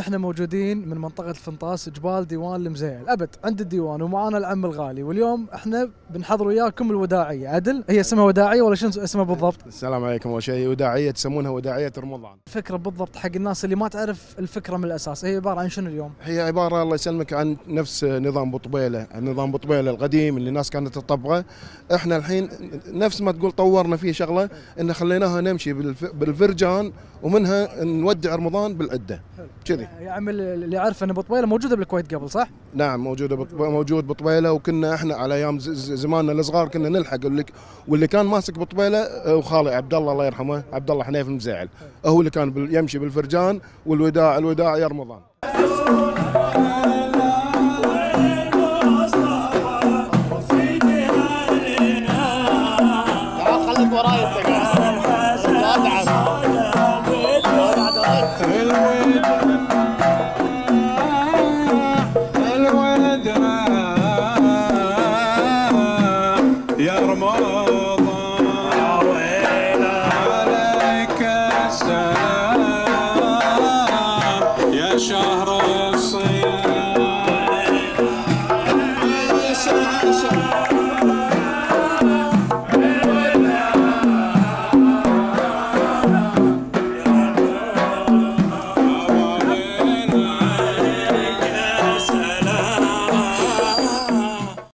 احنا موجودين من منطقة الفنطاس، جبال ديوان المزيل، ابد عند الديوان، ومعانا العم الغالي، واليوم احنا بنحضر وياكم الوداعية. عدل هي اسمها وداعية ولا شنو اسمها بالضبط؟ السلام عليكم. اول شيء وداعية تسمونها وداعية رمضان. الفكرة بالضبط حق الناس اللي ما تعرف الفكرة من الاساس، هي عبارة عن شنو اليوم؟ هي عبارة الله يسلمك عن نفس نظام بطبيلة، نظام بطبيلة القديم اللي الناس كانت تطبقه. احنا الحين نفس ما تقول طورنا فيه شغلة، ان خليناها نمشي بالفرجان ومنها نودع رمضان بالعدة كذي. يا عم اللي يعرف ان بطبيلة موجودة بالكويت قبل، صح؟ نعم موجود بطبيلة، وكنا احنا على ايام زماننا الصغار كنا نلحق واللي كان ماسك بطبيلة وخالي عبد الله يرحمه، عبد الله حنيف المزيعل، هو اللي كان يمشي بالفرجان والوداع يا رمضان.